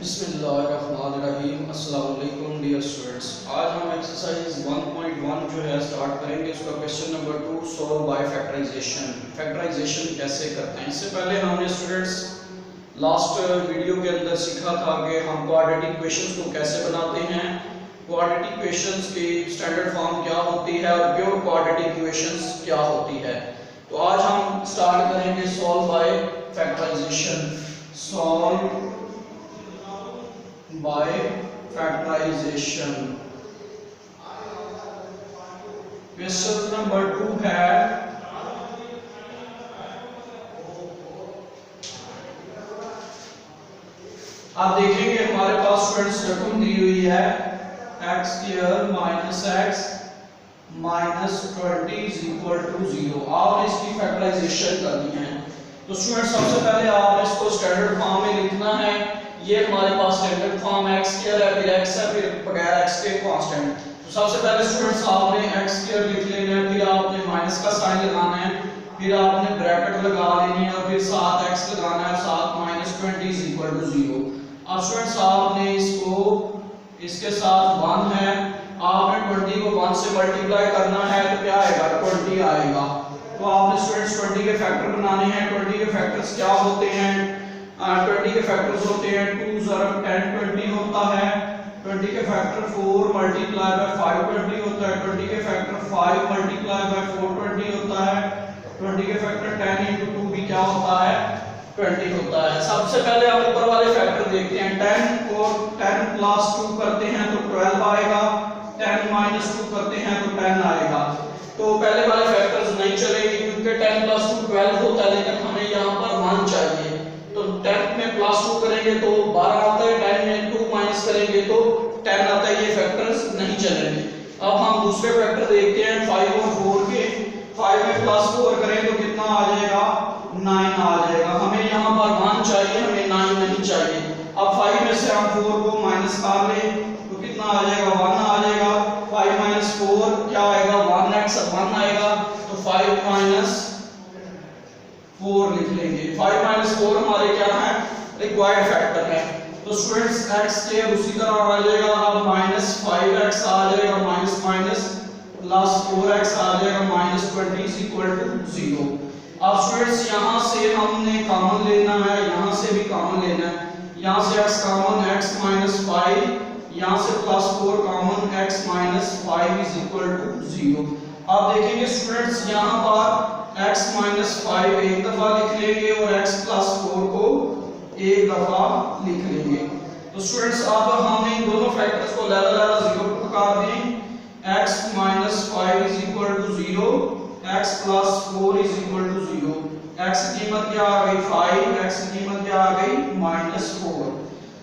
बिस्मिल्लाहिर्रहमानिर्रहीम। अस्सलाम वालेकुम डियर स्टूडेंट्स। आज हम एक्सरसाइज 1.1 जो है स्टार्ट करेंगे। उसका question number 2 solve by factorization. Factorization कैसे करते हैं, इससे पहले हमने स्टूडेंट्स लास्ट वीडियो के अंदर सीखा था कि हम क्वाड्रेटिक इक्वेशंस को कैसे बनाते हैं, क्वाड्रेटिक इक्वेशंस की स्टैंडर्ड फॉर्म क्या होती है और प्योर क्वाड्रेटिक इक्वेशंस क्या होती है। तो आज हम स्टार्ट करेंगे solve by factorization. Solve by factorization। Question number 2 है, आप देखेंगे हमारे पास स्टूडेंट्स रकम दी हुई है x square minus x minus 20 is equal to 0। आपने इसकी फैक्टराइजेशन करनी है। तो स्टूडेंट्स सबसे पहले आपने इसको स्टैंडर्ड फॉर्म में लिखना है। ये हमारे पास स्टैंडर्ड फॉर्म x स्क्वायर है, फिर x है, फिर बगैर x के कांस्टेंट। तो सबसे पहले स्टूडेंट्स आपने x स्क्वायर लिख लेना है, फिर आपने माइनस का साइन लगाना है, फिर आपने ब्रैकेट लगा लेनी है और फिर साथ x लगाना है, साथ माइनस 20 इज इक्वल टू 0। अब स्टूडेंट्स आपने इसको इसके साथ 1 है, आपने 20 को 1 से मल्टीप्लाई करना है तो क्या आएगा, 20 आएगा। तो आपने स्टूडेंट्स 20 के फैक्टर बनाने हैं। 20 के फैक्टर्स क्या होते हैं, 20 के फैक्टर्स होते हैं 2 ज़रब 10 20 होता है, 20 के फैक्टर 4 मल्टीप्लाई बाय 5 20 होता है, 20 के फैक्टर 5 मल्टीप्लाई बाय 4 20 होता है, 20 के फैक्टर 10 into 2 भी क्या होता है, 20 होता है। सबसे पहले आप ऊपर वाले फैक्टर देखते हैं। 10 को 10 प्लस 2 करते हैं तो 12 आएगा, 10 माइनस 2 करते हैं तो 10 आएगा। तो पहले वाले फैक्टर्स नहीं चलेंगे क्योंकि 10 प्लस 2 12 होता है, लेकिन हमें यहाँ पर 1 चाहिए। तो 10 में प्लस 2 करेंगे तो 12 आता है, 10 में 2 माइनस करेंगे तो 10 आता है। ये फैक्टर्स नहीं चलेंगे। अब हम दूसरे फैक्टर देखते हैं 5 और 4 के। 5 में प्लस 4 करें तो कितना आ जाएगा, 9 आ जाएगा। हमें यहाँ पर 1 चाहिए, हमें 9 नहीं चाहिए। अब 5 में से हम 4 को माइनस कर लें तो कितना आ जाएगा, 1 आ जाएगा। 5 माइनस 4 क्या आएगा, 1x 1 आएगा। तो 5 माइनस 4 लिख लेंगे। 5 माइनस 4 हमारे क्या है, रिक्वायर्ड फैक्टर है। तो स्टूडेंट्स x के उसी तरह आ जाएगा। अब माइनस 5x आ जाएगा, माइनस माइनस प्लस 4x आ जाएगा, माइनस 20 इज इक्वल टू 0। अब स्टूडेंट्स यहाँ से हमने कॉमन लेना है, यहाँ से भी कॉमन लेना है। यहाँ से x कॉमन, x माइनस 5, यहाँ से plus 4 common, x minus 5 is equal to 0। अब देखेंगे स्टूडेंट्स यहाँ पर x माइनस 5 एक दफा लिख लेंगे और x प्लस 4 को एक दफा लिख लेंगे। तो स्टूडेंट्स अब हमने इन दोनों फैक्टर्स को लेवल लेवल 0 पर कर दें। x minus 5 is equal to 0, x plus 4 is equal to 0। x की कीमत क्या आ गई, 5, x की कीमत क्या आ गई, माइनस 4।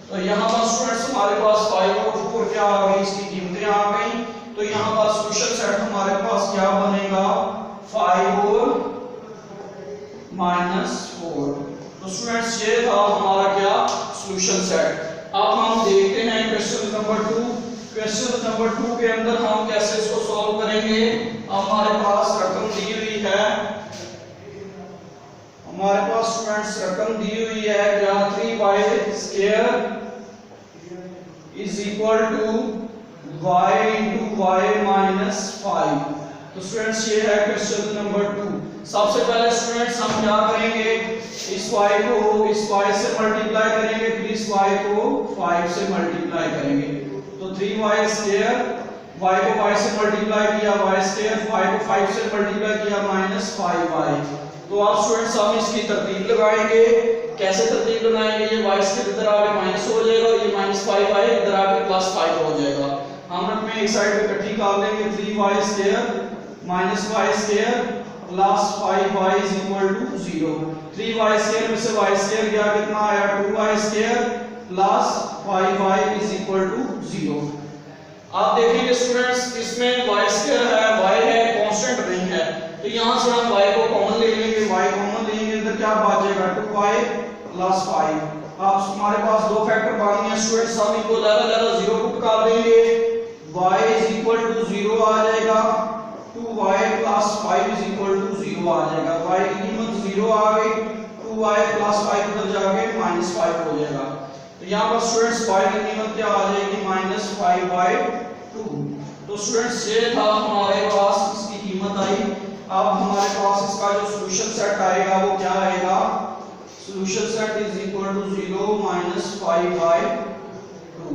तो यहाँ पर स्टूडेंट्स हमारे पास 5 और 4 क्या आ गई, इसकी कीमतें आ गई। तो यहाँ पर सॉल्यूशन सेट हमारे पास क्या बनेगा, 5 और माइनस 4। तो स्टूडेंट्स ये था हमारा क्या, सॉल्यूशन सेट। अब हम देखते हैं क्वेश्चन नंबर 2। क्वेश्चन नंबर 2 के अंदर हम कैसे इसको सॉल्व करेंगे। हमारे पास रकम दी हुई है, हमारे पास स्टूडेंट्स रकम दी हुई है क्या, 3y square is equal to y into y minus 5। तो स्टूडेंट्स ये है क्वेश्चन नंबर 2। सबसे पहले स्टूडेंट्स हम क्या करेंगे, इस y को इस y से मल्टीप्लाई करेंगे, फिर इस y को 5 से मल्टीप्लाई करेंगे। तो 3y स्क्वायर, y को y से मल्टीप्लाई किया, y स्क्वायर, 5 को 5 से मल्टीप्लाई किया, माइनस 5y। तो आप स्टूडेंट्स हम इसकी तरतीब लगाएंगे। कैसे तरतीब लगाएंगे, ये y स्क्वायर इधर आके माइनस हो जाएगा, ये माइनस 5y इधर आके प्लस 5 हो जाएगा। हम रकमें एक साइड पे इकट्ठी कर लेंगे। 3y square minus y square plus 5y is equal to 0। 3y square में से y स्क्वायर गया, कितना आया, 2y square plus 5y is equal to 0। आप देखेंगे स्टूडेंट्स इसमें y स्क्वायर है, y है, कांस्टेंट नहीं है। तो यहां से हम y को कॉमन ले लेंगे, y कॉमन लेंगे, अंदर क्या बचेगा, 2y प्लस 5। अब हमारे पास दो फैक्टर बन गए स्टूडेंट्स, हम इनको लेवल लेवल 0 पुट कर देंगे। y इज इक्वल टू 0 आ जाएगा, 2y plus 5 is equal to 0 आ जाएगा। y की कीमत 0 आ गई, 2y प्लस 5 उधर जाके माइनस 5 हो जाएगा। तो यहाँ पर स्टूडेंट्स y की कीमत क्या आ जाएगी -5/2। तो स्टूडेंट्स ये था हमारे पास इसकी कीमत आई। अब हमारे पास इसका जो सॉल्यूशन सेट आएगा वो क्या आएगा, solution set is equal to 0 -5/2।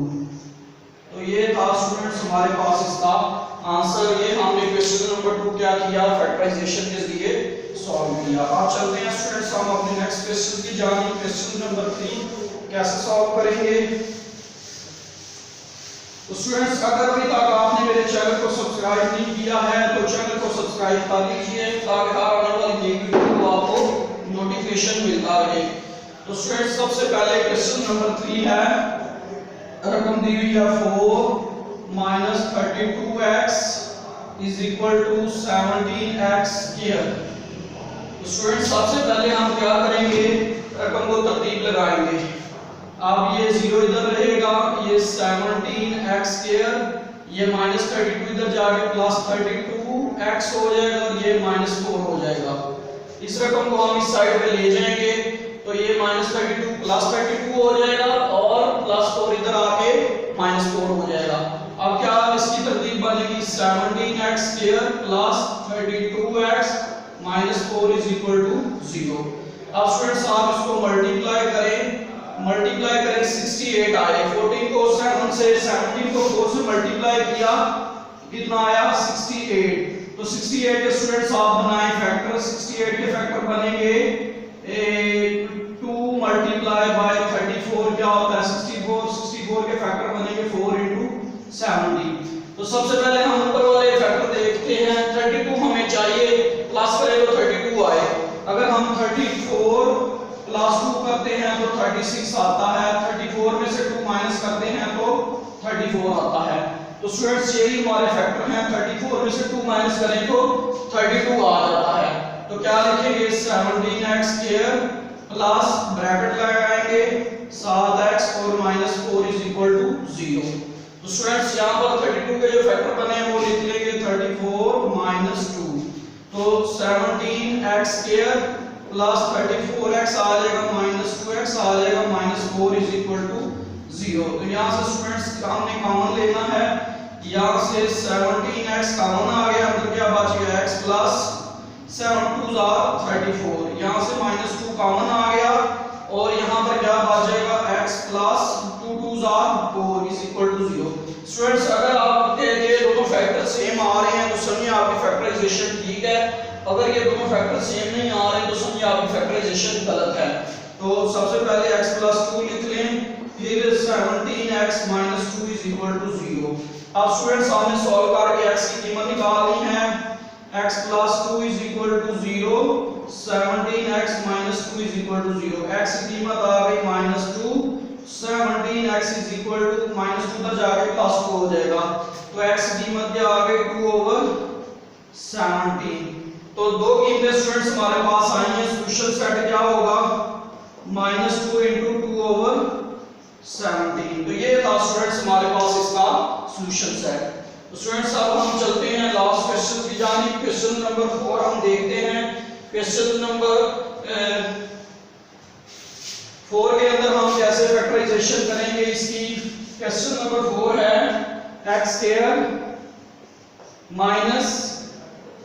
तो ये था स्टूडेंट्स हमारे पास इसका आंसर। ये हमने क्वेश्चन नंबर 2 क्या किया, फैक्टराइजेशन के जरिए सॉल्व किया। अब चलते हैं स्टूडेंट्स हम अपने नेक्स्ट क्वेश्चन की जानिब। क्वेश्चन नंबर 3 कैसे सॉल्व करेंगे। तो स्टूडेंट्स अगर अभी तक आपने मेरे चैनल को सब्सक्राइब नहीं किया है तो चैनल को सब्सक्राइब कर लीजिए ताकि हर आने वाली नई वीडियो को आपको नोटिफिकेशन मिलता रहे। तो स्टूडेंट्स सबसे पहले क्वेश्चन नंबर 3 है, रकम दी हुई है 4 - 32x is equal to 17x square. तो स्टूडेंट्स सबसे पहले हम क्या करेंगे, रकम को तरतीब लगाएंगे। अब ये 0 इधर रहेगा, ये 17x स्क्वायर, ये -32 इधर जाके +32x हो जाएगा और ये -4 हो जाएगा। इस रकम को हम इस साइड पे ले जाएंगे तो ये -32 +32 हो जाएगा और +4 इधर आके -4 हो जाएगा। अब क्या इसकी तरतीब बनेगी 17x square +32x -4 is equal to 0। अब स्टूडेंट्स आप इसको मल्टीप्लाई करें 68 आए। 14 को 7 से 17 को 4 से मल्टीप्लाई किया, कितना आया 68। तो 68 के स्टूडेंट्स आप बनाएं फैक्टर। 68 के फैक्टर बनेंगे 2 × 34 क्या होता है 64 के फैक्टर बनेंगे 4 × 70। तो सबसे पहले हम ऊपर वाले फैक्टर देखते हैं। 32 हमें चाहिए, प्लस करें तो 32 आए। अगर हम 34 प्लस 2 करते हैं तो 36 आता है, 34 में से 2 माइनस करते हैं तो 34 आता है। तो स्टूडेंट्स यही हमारे फैक्टर हैं। 34 में से 2 माइनस करें तो 32 आ जाता है। तो क्या लिखेंगे 17x स्क्वायर प्लस ब्रैकेट लगाएंगे 7x और -4 इज इक्वल टू 0। तो स्टूडेंट्स यहाँ पर 32 के जो फैक्टर बने हैं वो लिख लेंगे 34 - 2। तो 17x स्क्वायर प्लस 34x आ जाएगा -2x आ जाएगा -4 इज इक्वल टू 0। तो यहाँ से स्टूडेंट्स हमने कॉमन लेना है। यहाँ से 17x कॉमन आ गया, अंदर क्या बच गया x प्लस 7 2 34। यहाँ से -2 कॉमन आ गया और यहाँ पर क्या बच जाएगा x plus 2 2 4 is equal to 0। Students अगर आपके ये दोनों फैक्टर सेम आ रहे हैं तो समझिए आपकी फैक्टराइजेशन ठीक है। अगर ये दोनों फैक्टर सेम नहीं आ रहे तो समझिए आपकी फैक्टराइजेशन गलत है। तो सबसे पहले x प्लस 2 लिख लें, फिर 17x - 2 इज इक्वल टू 0। अब स्टूडेंट्स हमने सॉल्व करके x की कीमत निकालनी है। x plus 2 is equal to 0, 17x - 2 is equal to 0। x की कीमत आ गई -2, 17x इज इक्वल टू -2 तक जाके +2 हो जाएगा। तो x की कीमत क्या आ गई 2/17। तो दो कीमतें स्टूडेंट्स हमारे पास आई हैं। सॉल्यूशन सेट क्या होगा -2 × 2/17। तो ये था स्टूडेंट्स हमारे पास इसका सॉल्यूशन सेट। तो स्टूडेंट्स अब हम चलते हैं लास्ट क्वेश्चन की जानिब। क्वेश्चन नंबर 4 हम देखते हैं। क्वेश्चन नंबर 4 के अंदर हम कैसे फैक्टराइजेशन करेंगे इसकी। क्वेश्चन नंबर 4 है x square minus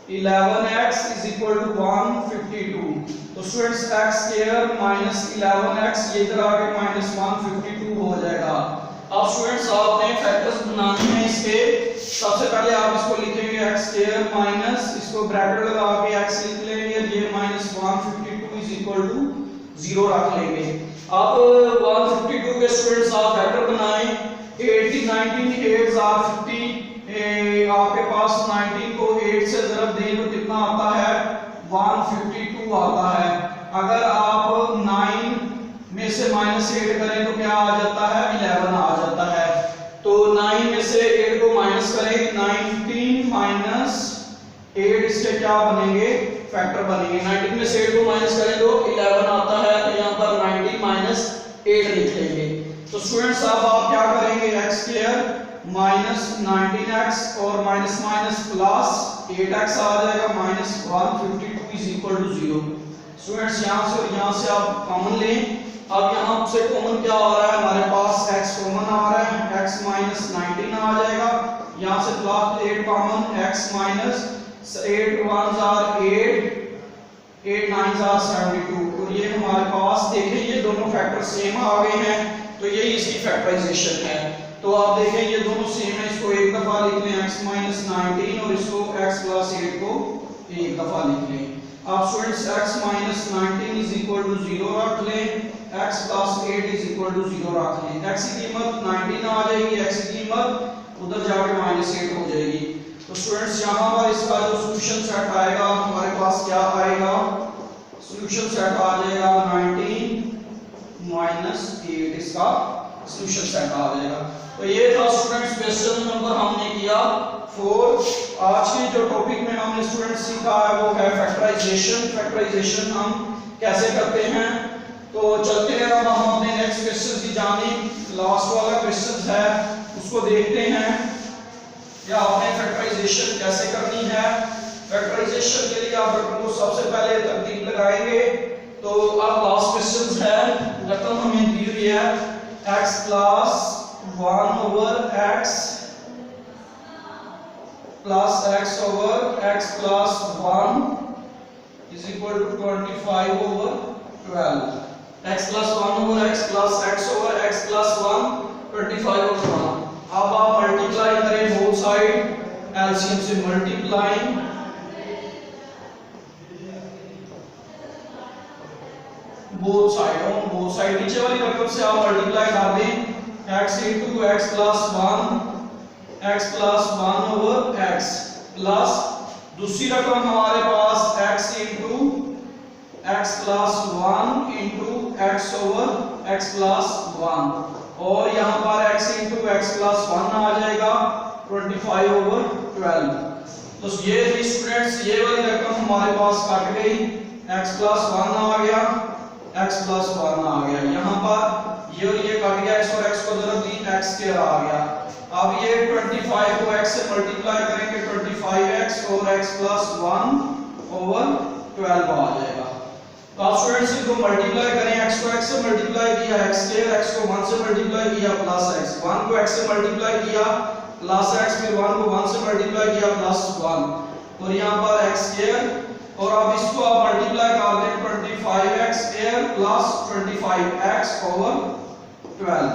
11x is equal to 152। तो students x square minus 11x ये इधर आके -152 हो जाएगा। अब स्टूडेंट्स आपने फैक्टर्स बनाने हैं इसके। सबसे पहले आप इसको लिखेंगे x स्क्वायर माइनस, इसको ब्रैकेट लगा के x लिख लेंगे, ये -152 इज इक्वल टू 0 रख लेंगे। अब 152 के स्टूडेंट्स आप फैक्टर बनाएं। 80 19 8 are 50, आपके पास 19 को 8 से ज़रब दें तो कितना आता है 152 आता है। अगर आप 9 में से -8 करें तो क्या आ जाता है 11 आ जाता है। तो 9 में से 8 को माइनस करें 19 - 8 इसके क्या बनेंगे फैक्टर बनेंगे। 19 में से 8 को माइनस करें तो 11 आता है। तो यहाँ पर 90 - 8 लिख लेंगे। तो स्टूडेंट्स अब आप क्या करेंगे x स्क्वायर -19x और माइनस माइनस प्लस 8x आ जाएगा -152 इज इक्वल टू 0। स्टूडेंट्स यहाँ से और यहाँ से आप कॉमन लें अब यहाँ से कॉमन क्या आ रहा है, हमारे पास x कॉमन आ रहा है, x माइनस 19 आ जाएगा। यहाँ से plus 8 common, x minus 8 1s are 8 8 9s are 72। और ये हमारे पास देखें ये दोनों फैक्टर सेम आ गए हैं, तो यही इसकी फैक्टराइजेशन है। तो आप देखें ये दोनों सेम है, इसको एक दफा लिख लें x माइनस 19 और इसको x प्लस 8 को एक दफा लिख लें। आप students x minus 19 is equal to 0 रख लें, x plus 8 is equal to 0 रख लें। x की कीमत 19 आ जाएगी, x की कीमत उधर जाके माइनस 8 हो जाएगी। तो स्टूडेंट्स यहाँ पर इसका जो सॉल्यूशन सेट आएगा हमारे पास क्या आएगा, सॉल्यूशन सेट आ जाएगा 19 माइनस 8, इसका सॉल्यूशन सेट आ जाएगा। तो ये था स्टूडेंट्स क्वेश्चन नंबर हमने किया 4। आज के जो टॉपिक में हमने स्टूडेंट्स सीखा है वो है फैक्टराइजेशन। फैक्टराइजेशन हम कैसे करते हैं, तो चलते हैं अब हम अपने नेक्स्ट क्वेश्चन की जानिब। लास्ट वाला क्वेश्चन है उसको देखते हैं या आपने फैक्टराइजेशन कैसे करनी है। फैक्टराइजेशन के लिए आप रकम को सबसे पहले तरतीब लगाएंगे। तो अब लास्ट क्वेश्चन है, रकम हमें दी हुई है x plus 1 over x plus x over x plus 1 is equal to 25 over 12। x plus 1 over x plus x over x plus 1 25 over 1। अब आप मल्टीप्लाई करें बोथ साइड, एलसीएम से मल्टीप्लाई बोथ साइड नीचे वाली रकम से आप मल्टीप्लाई कर दें, x into x plus 1 over x plus दूसरी रकम हमारे पास x into x plus 1 into x over x plus 1 और यहाँ पर x into x plus 1 आ जाएगा 25 ओवर 12। तो ये थी स्टूडेंट्स ये वाली रकम हमारे पास कट गई, x plus 1 आ गया, x plus 1 आ गया, यहाँ पर ये और ये कट गया, x और x को जरूरत दी, x स्क्वायर आ गया। अब ये 25 को x से मल्टीप्लाई करेंगे 25x और x plus 1 ओवर 12 आ जाएगा। तो आप स्टूडेंट्स इसको मल्टीप्लाई करें, x को x से मल्टीप्लाई किया x स्क्वायर, x को 1 से मल्टीप्लाई किया प्लस x, 1 को x से मल्टीप्लाई किया प्लस x, फिर 1 को 1 से मल्टीप्लाई किया प्लस 1 और यहाँ पर x स्क्वायर। और अब इसको आप मल्टीप्लाई कर दें 25x square plus 25x over 12।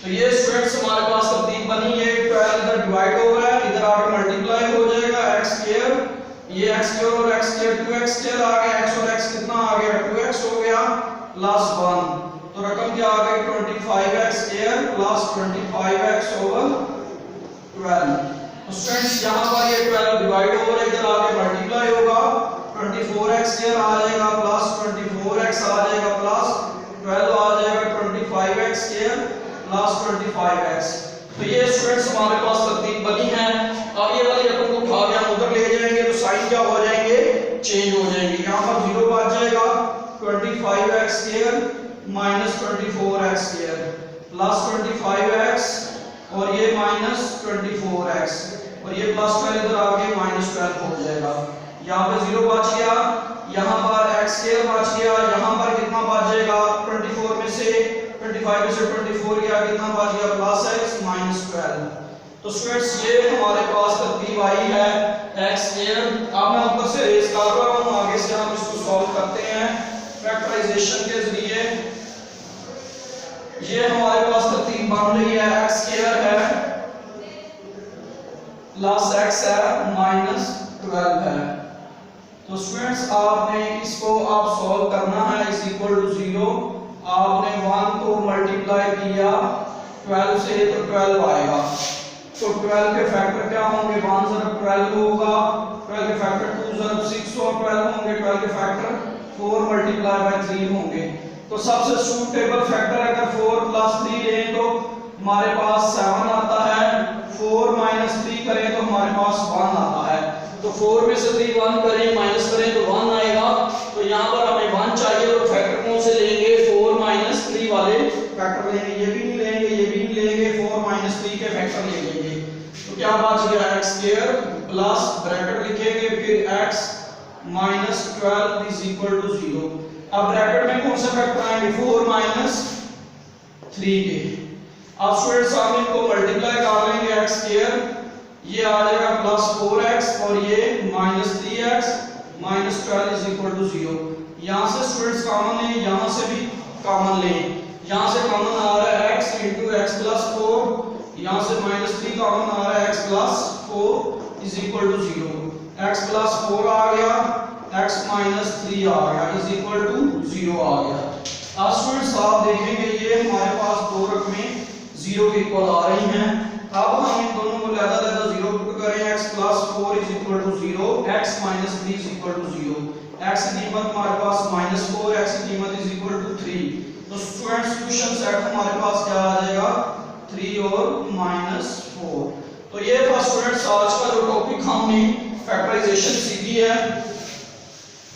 तो ये स्टूडेंट्स हमारे पास तरतीब बनी है, 12 इधर डिवाइड हो रहा है, इधर आके मल्टीप्लाई हो जाएगा x स्क्वायर, ये x स्क्वायर और x स्क्वायर 2x स्क्वायर आ गया, x और x कितना आ गया 2x हो गया प्लस 1। तो रकम क्या आ गई 25x square plus 25x over 12। तो स्टूडेंट्स यहाँ पर ये 12 डिवाइड हो रहा है, इधर आके मल्टीप्लाई होगा, 24x स्क्वायर आ जाएगा प्लस 24x आ जाएगा प्लस 12 आ जाएगा 25x स्क्वायर प्लस 25x। तो ये स्टूडेंट्स हमारे पास तरतीब बनी है। अब ये वाली रकम को उठा के हम उधर ले जाएंगे तो साइन क्या हो जाएंगे, चेंज हो जाएंगे। यहाँ पर 0 बच जाएगा, 25x square minus 24x square plus 25x और ये माइनस 24x और ये प्लस 12 इधर आके माइनस 12 हो जाएगा। यहाँ पे 0 बच गया, यहाँ पर x स्क्वायर बच गया, यहाँ पर कितना बच जाएगा 24 में से 25 में से 24 गया, कितना बच गया प्लस x माइनस 12। तो स्टूडेंट्स ये हमारे पास तरतीब आई है x स्क्वायर। अब मैं ऊपर से रेज कर रहा हूँ, आगे से हम इसको सॉल्व करते हैं फैक्टराइजेशन के जरिए। ये हमारे पास तरतीब बन रही है, x स्क्वायर है प्लस x है माइनस 12 है। तो स्टूडेंट्स आपने इसको आप सॉल्व करना है, इज इक्वल टू 0। आपने 1 को मल्टीप्लाई किया 12 से तो 12 आएगा, तो 12 के फैक्टर क्या होंगे, 1 ज़रब 12 होगा, 12 के फैक्टर 2 ज़रब 6 और 12 होंगे, 12 के फैक्टर 4 मल्टीप्लाई बाय 3 होंगे। तो सबसे सूटेबल फैक्टर अगर 4 प्लस 3 लें तो हमारे पास 7 आता है, 4 माइनस 3 करें तो हमारे पास 1 आता है। तो 4 में से 3 1 करें माइनस करें तो 1 आएगा। तो यहाँ पर हमें 1 चाहिए, तो फैक्टर कौन से लेंगे, 4 माइनस 3 वाले फैक्टर लेंगे, ये भी नहीं लेंगे, ये भी नहीं लेंगे, 4 माइनस 3 के फैक्टर ले लेंगे। तो क्या बच गया x स्क्वायर प्लस ब्रैकेट लिखेंगे फिर x minus 12 is equal to 0। अब ब्रैकेट में कौन सा फैक्टर आएंगे 4 माइनस 3 के। अब स्टूडेंट्स आप इनको मल्टीप्लाई कर लेंगे x स्क्वायर, ये आ जाएगा प्लस 4x और ये minus 3x minus 12 is equal to 0। यहाँ से स्टूडेंट्स कॉमन लें, यहाँ से भी कॉमन लें, यहाँ से कॉमन आ रहा है x इंटू एक्स प्लस 4, यहाँ से माइनस 3 कॉमन आ रहा है x plus 4 is equal to 0। x plus 4 आ गया, x माइनस 3 आ गया इज इक्वल टू 0 आ गया। अब स्टूडेंट्स आप देखेंगे ये हमारे पास दो रकमें 0 के इक्वल आ रही हैं। अब हम इन दोनों को लहदा 0 पुट करें, x plus 4 is equal to 0, x minus 3 is equal to 0। x की कीमत हमारे पास माइनस 4, x की कीमत इज इक्वल टू 3। तो स्टूडेंट्स सॉल्यूशन सेट हमारे पास क्या आ जाएगा 3 और माइनस 4। तो ये था स्टूडेंट्स आज का जो टॉपिक हमने फैक्टराइजेशन सीखी है।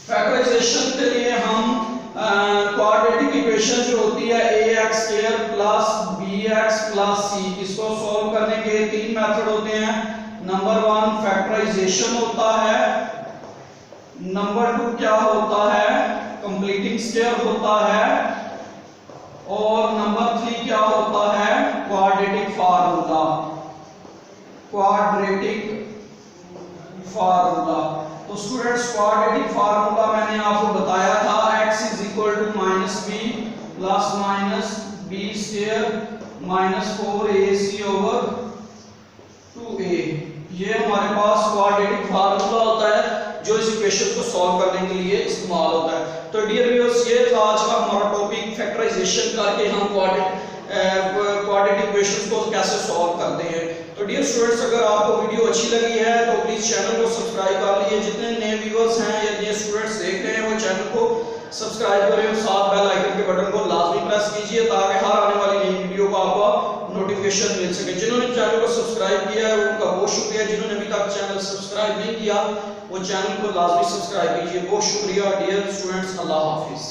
फैक्टराइजेशन के लिए हम क्वाड्रेटिक इक्वेशन जो होती है ax square plus bx plus c, इसको सॉल्व करने के तीन मेथड होते हैं। नंबर 1 फैक्टराइजेशन होता है, नंबर 2 क्या होता है कंप्लीटिंग स्क्वायर होता है, और नंबर 3 क्या होता है क्वाड्रेटिक फार्मूला। क्वाड्रेटिक फार्मूला तो स्टूडेंट्स क्वाड्रेटिक फार्मूला मैंने आपको बताया था x is equal to minus B plus minus B square minus 4ac over 2a। ये हमारे पास क्वाड्रेटिक फार्मूला होता है जो इस इक्वेशन को सॉल्व करने के लिए इस्तेमाल होता है। तो डियर व्यूअर्स ये था आज का हमारा टॉपिक फैक्टराइजेशन करके हम क्वाड्रेटिक इक्वेशंस को कैसे सॉल्व करते हैं। तो डियर स्टूडेंट्स अगर आपको वीडियो अच्छी लगी है तो प्लीज चैनल को सब्सक्राइब कर लीजिए। जितने नए व्यूअर्स हैं या नए स्टूडेंट्स देख रहे हैं वो चैनल को सब्सक्राइब करें और साथ बेल आइकन के बटन को लाजमी प्रेस कीजिए ताकि हर आने वाली नई वीडियो का आपको नोटिफिकेशन मिल सके। जिन्होंने चैनल को सब्सक्राइब किया है उनका बहुत शुक्रिया, जिन्होंने अभी तक चैनल सब्सक्राइब नहीं किया वो चैनल को लाजमी सब्सक्राइब कीजिए। बहुत शुक्रिया डियर स्टूडेंट्स, अल्लाह हाफिज।